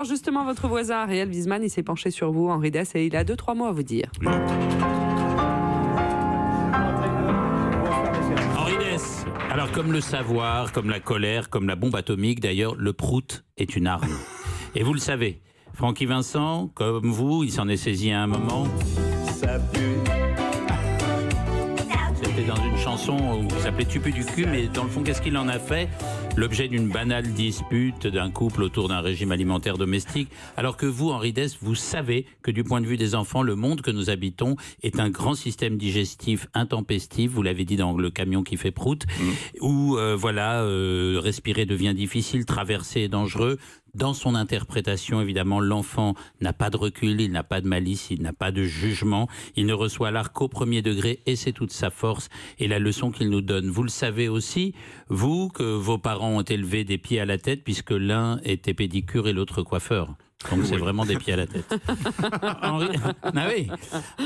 Justement, votre voisin Ariel Wiesman, il s'est penché sur vous, Henri Dess, et il a 2-3 mots à vous dire. Henri Dess, alors comme le savoir, comme la colère, comme la bombe atomique, d'ailleurs, le prout est une arme. Et vous le savez, Francky Vincent, comme vous, il s'en est saisi à un moment. Ça pue. C'était dans une chanson qui s'appelait Tu pues du cul, mais dans le fond, qu'est-ce qu'il en a fait? L'objet d'une banale dispute d'un couple autour d'un régime alimentaire domestique, alors que vous, Henri Dess, vous savez que du point de vue des enfants, le monde que nous habitons est un grand système digestif intempestif, vous l'avez dit dans Le camion qui fait prout, où respirer devient difficile, traverser est dangereux. Dans son interprétation, évidemment, l'enfant n'a pas de recul, il n'a pas de malice, il n'a pas de jugement, il ne reçoit l'art qu'au premier degré et c'est toute sa force et la leçon qu'il nous donne. Vous le savez aussi, vous, que vos parents ont élevé des pieds à la tête puisque l'un était pédicure et l'autre coiffeur. Donc c'est vraiment des pieds à la tête.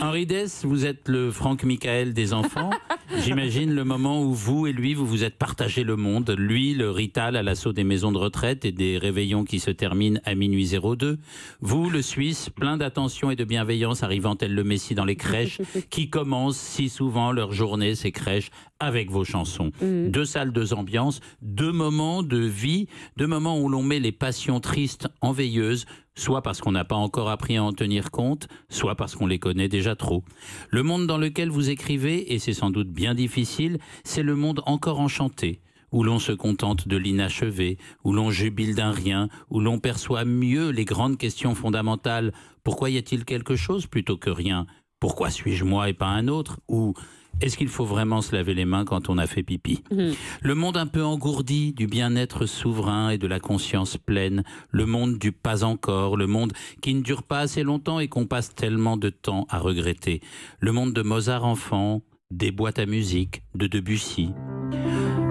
Henri Dess, vous êtes le Franck Michael des enfants. J'imagine le moment où vous et lui, vous vous êtes partagé le monde. Lui, le Rital à l'assaut des maisons de retraite et des réveillons qui se terminent à minuit 02. Vous, le Suisse, plein d'attention et de bienveillance, arrivant tel le Messie dans les crèches, qui commencent si souvent leur journée, ces crèches, avec vos chansons. 2 salles, 2 ambiances, 2 moments de vie, 2 moments où l'on met les passions tristes en veilleuse, soit parce qu'on n'a pas encore appris à en tenir compte, soit parce qu'on les connaît déjà trop. Le monde dans lequel vous écrivez, et c'est sans doute bien difficile, c'est le monde encore enchanté, où l'on se contente de l'inachevé, où l'on jubile d'un rien, où l'on perçoit mieux les grandes questions fondamentales. Pourquoi y a-t-il quelque chose plutôt que rien? Pourquoi suis-je moi et pas un autre? Ou est-ce qu'il faut vraiment se laver les mains quand on a fait pipi? Le monde un peu engourdi du bien-être souverain et de la conscience pleine, le monde du pas encore, le monde qui ne dure pas assez longtemps et qu'on passe tellement de temps à regretter, le monde de Mozart enfant, des boîtes à musique, de Debussy.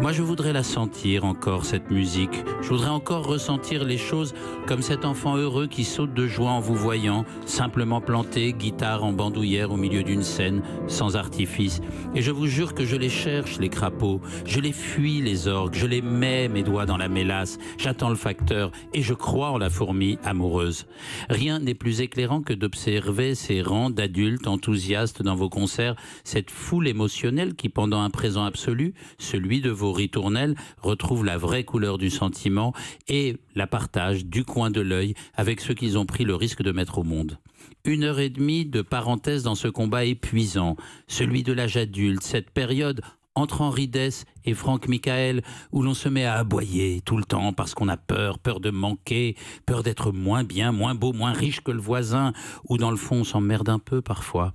Moi, je voudrais la sentir encore, cette musique. Je voudrais encore ressentir les choses comme cet enfant heureux qui saute de joie en vous voyant, simplement planté, guitare en bandoulière au milieu d'une scène, sans artifice. Et je vous jure que je les cherche, les crapauds. Je les fuis, les orgues. Je les mets, mes doigts dans la mélasse. J'attends le facteur et je crois en la fourmi amoureuse. Rien n'est plus éclairant que d'observer ces rangs d'adultes enthousiastes dans vos concerts, cette foule émotionnelle qui, pendant un présent absolu, celui de vos ritournelles, retrouve la vraie couleur du sentiment et la partage du coin de l'œil avec ceux qu'ils ont pris le risque de mettre au monde. 1h30 de parenthèse dans ce combat épuisant, celui de l'âge adulte, cette période entre Henri Dess et Franck Michael, où l'on se met à aboyer tout le temps parce qu'on a peur de manquer, peur d'être moins bien, moins beau, moins riche que le voisin, ou dans le fond on s'emmerde un peu parfois.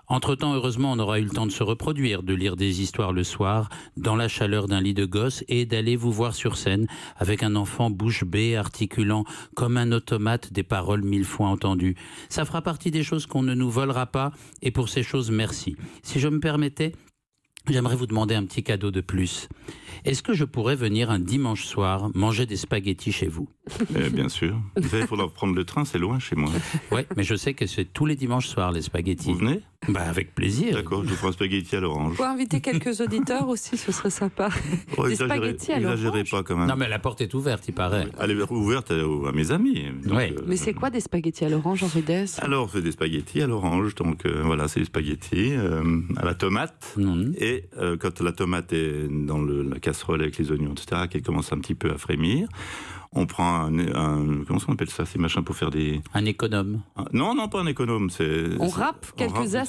Entre-temps, heureusement, on aura eu le temps de se reproduire, de lire des histoires le soir, dans la chaleur d'un lit de gosse, et d'aller vous voir sur scène avec un enfant bouche bée, articulant comme un automate des paroles 1000 fois entendues. Ça fera partie des choses qu'on ne nous volera pas, et pour ces choses, merci. Si je me permettais, j'aimerais vous demander un petit cadeau de plus. Est-ce que je pourrais venir un dimanche soir manger des spaghettis chez vous? Bien sûr. Vous savez, il faudra prendre le train, c'est loin chez moi. Oui, mais je sais que c'est tous les dimanches soirs, les spaghettis. Vous venez? Avec plaisir. D'accord, je vous ferai un spaghetti à l'orange. Pour inviter quelques auditeurs aussi, ce serait sympa. Des spaghettis à l'orange. N'exagérez pas quand même. Non, mais la porte est ouverte, il paraît. Elle est ouverte à mes amis. Donc, Mais c'est quoi des spaghettis à l'orange, Henri Dess? Alors, c'est des spaghettis à l'orange. Donc voilà, c'est des spaghettis à la tomate. Et quand la tomate est dans la casserole avec les oignons, etc., qu'elle commence un petit peu à frémir, on prend comment on appelle ça, ces machins pour faire des... Un économe. Non, pas un économe. On râpe quelques zestes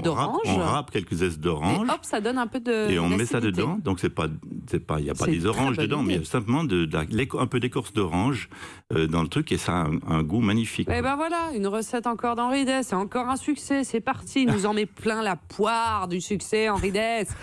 d'orange. On râpe quelques zestes d'orange. Et hop, ça donne un peu de... Et on met ça dedans. Donc il n'y a pas des oranges dedans, mais il y a simplement un peu d'écorce d'orange dans le truc, et ça a un goût magnifique. Et ben voilà, une recette encore d'Henri Dess. C'est encore un succès. C'est parti. Il nous en met plein la poire du succès, Henri Dess.